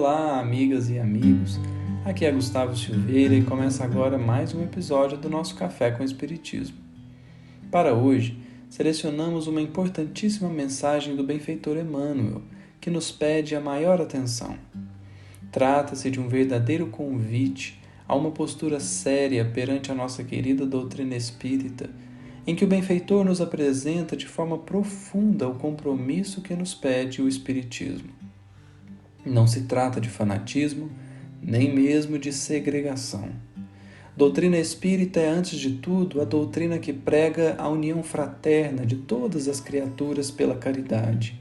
Olá, amigas e amigos. Aqui é Gustavo Silveira e começa agora mais um episódio do nosso Café com Espiritismo. Para hoje, selecionamos uma importantíssima mensagem do benfeitor Emmanuel, que nos pede a maior atenção. Trata-se de um verdadeiro convite a uma postura séria perante a nossa querida doutrina espírita, em que o benfeitor nos apresenta de forma profunda o compromisso que nos pede o Espiritismo. Não se trata de fanatismo, nem mesmo de segregação. Doutrina espírita é, antes de tudo, a doutrina que prega a união fraterna de todas as criaturas pela caridade.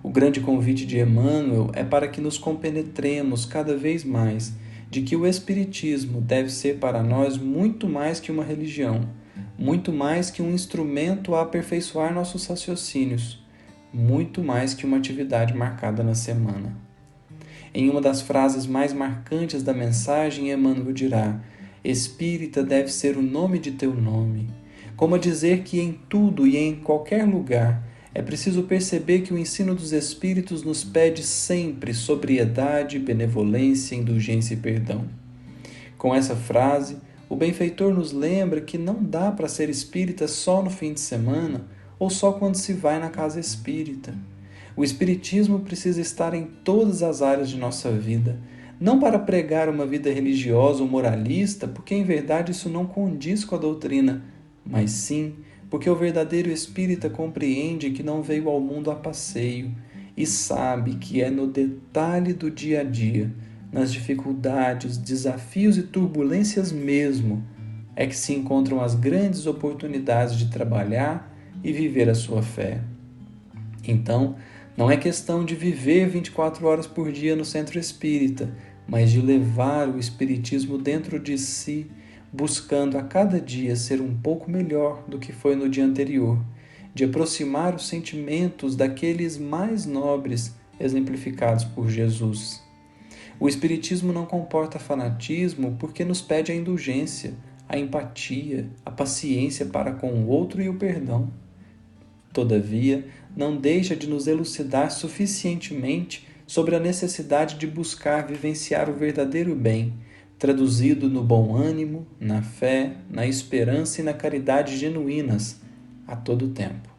O grande convite de Emmanuel é para que nos compenetremos cada vez mais de que o Espiritismo deve ser para nós muito mais que uma religião, muito mais que um instrumento a aperfeiçoar nossos raciocínios, muito mais que uma atividade marcada na semana. Em uma das frases mais marcantes da mensagem, Emmanuel dirá: Espírita deve ser o nome de teu nome, como a dizer que em tudo e em qualquer lugar é preciso perceber que o ensino dos Espíritos nos pede sempre sobriedade, benevolência, indulgência e perdão. Com essa frase, o benfeitor nos lembra que não dá para ser espírita só no fim de semana ou só quando se vai na casa espírita. O Espiritismo precisa estar em todas as áreas de nossa vida, não para pregar uma vida religiosa ou moralista, porque em verdade isso não condiz com a doutrina, mas sim porque o verdadeiro espírita compreende que não veio ao mundo a passeio e sabe que é no detalhe do dia a dia, nas dificuldades, desafios e turbulências mesmo, é que se encontram as grandes oportunidades de trabalhar e viver a sua fé. Então, não é questão de viver 24 horas por dia no centro espírita, mas de levar o espiritismo dentro de si, buscando a cada dia ser um pouco melhor do que foi no dia anterior, de aproximar os sentimentos daqueles mais nobres exemplificados por Jesus. O espiritismo não comporta fanatismo porque nos pede a indulgência, a empatia, a paciência para com o outro e o perdão. Todavia, não deixa de nos elucidar suficientemente sobre a necessidade de buscar vivenciar o verdadeiro bem, traduzido no bom ânimo, na fé, na esperança e na caridade genuínas, a todo tempo.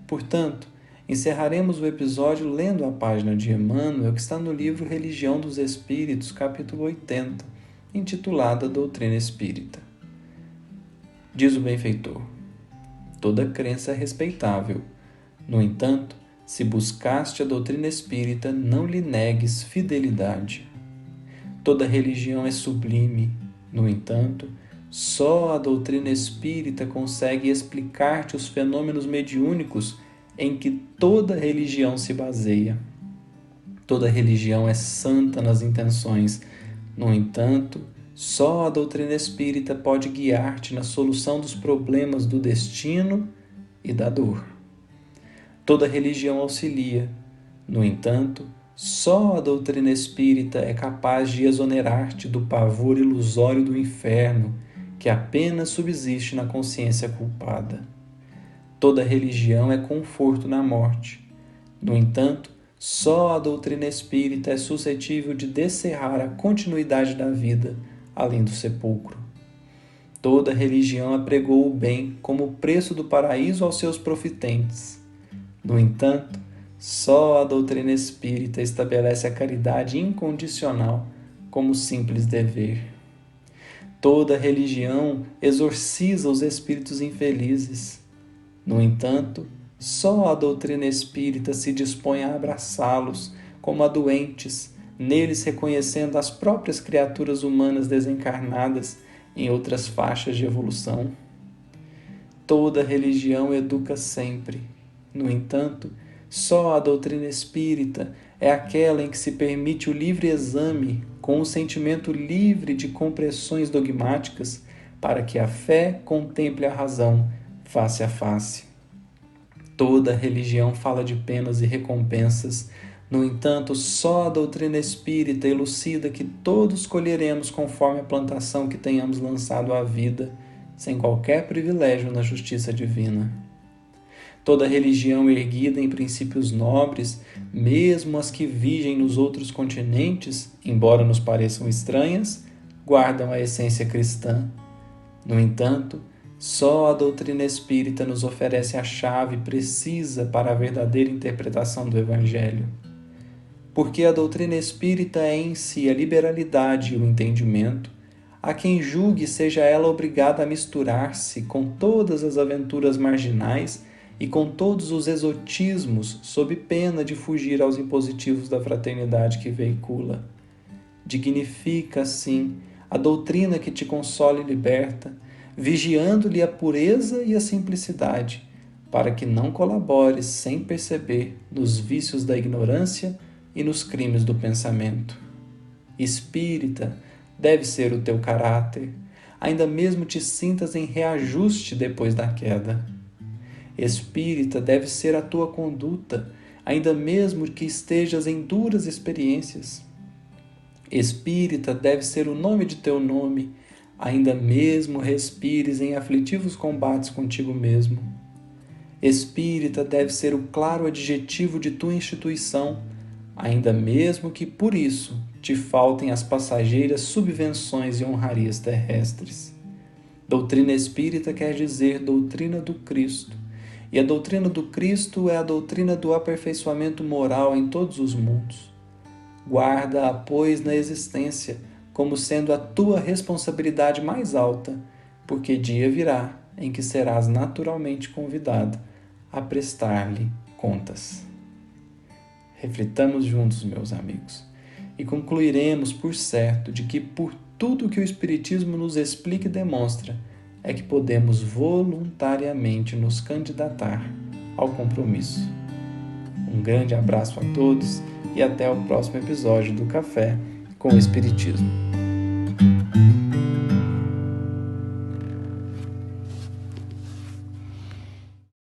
Portanto, encerraremos o episódio lendo a página de Emmanuel que está no livro Religião dos Espíritos, capítulo 80, intitulada Doutrina Espírita. Diz o benfeitor: toda crença é respeitável. No entanto, se buscaste a doutrina espírita, não lhe negues fidelidade. Toda religião é sublime. No entanto, só a doutrina espírita consegue explicar-te os fenômenos mediúnicos em que toda religião se baseia. Toda religião é santa nas intenções. No entanto, só a doutrina espírita pode guiar-te na solução dos problemas do destino e da dor. Toda religião auxilia. No entanto, só a doutrina espírita é capaz de exonerar-te do pavor ilusório do inferno, que apenas subsiste na consciência culpada. Toda religião é conforto na morte. No entanto, só a doutrina espírita é suscetível de descerrar a continuidade da vida, além do sepulcro. Toda religião apregou o bem como o preço do paraíso aos seus profitentes. No entanto, só a doutrina espírita estabelece a caridade incondicional como simples dever. Toda religião exorciza os espíritos infelizes. No entanto, só a doutrina espírita se dispõe a abraçá-los como a doentes, neles reconhecendo as próprias criaturas humanas desencarnadas em outras faixas de evolução. Toda religião educa sempre. No entanto, só a doutrina espírita é aquela em que se permite o livre exame com o sentimento livre de compressões dogmáticas para que a fé contemple a razão face a face. Toda religião fala de penas e recompensas. No entanto, só a doutrina espírita elucida que todos colheremos conforme a plantação que tenhamos lançado à vida, sem qualquer privilégio na justiça divina. Toda religião erguida em princípios nobres, mesmo as que vigem nos outros continentes, embora nos pareçam estranhas, guardam a essência cristã. No entanto, só a doutrina espírita nos oferece a chave precisa para a verdadeira interpretação do Evangelho. Porque a doutrina espírita é em si a liberalidade e o entendimento, há quem julgue seja ela obrigada a misturar-se com todas as aventuras marginais e com todos os exotismos, sob pena de fugir aos impositivos da fraternidade que veicula. Dignifica, assim, a doutrina que te consola e liberta, vigiando-lhe a pureza e a simplicidade, para que não colabores sem perceber nos vícios da ignorância e nos crimes do pensamento. Espírita deve ser o teu caráter, ainda mesmo te sintas em reajuste depois da queda. Espírita deve ser a tua conduta, ainda mesmo que estejas em duras experiências. Espírita deve ser o nome de teu nome, ainda mesmo respires em aflitivos combates contigo mesmo. Espírita deve ser o claro adjetivo de tua instituição, ainda mesmo que por isso te faltem as passageiras subvenções e honrarias terrestres. Doutrina espírita quer dizer doutrina do Cristo, e a doutrina do Cristo é a doutrina do aperfeiçoamento moral em todos os mundos. Guarda-a, pois, na existência, como sendo a tua responsabilidade mais alta, porque dia virá em que serás naturalmente convidado a prestar-lhe contas. Reflitamos juntos, meus amigos, e concluiremos por certo de que por tudo que o Espiritismo nos explica e demonstra, é que podemos voluntariamente nos candidatar ao compromisso. Um grande abraço a todos e até o próximo episódio do Café com o Espiritismo.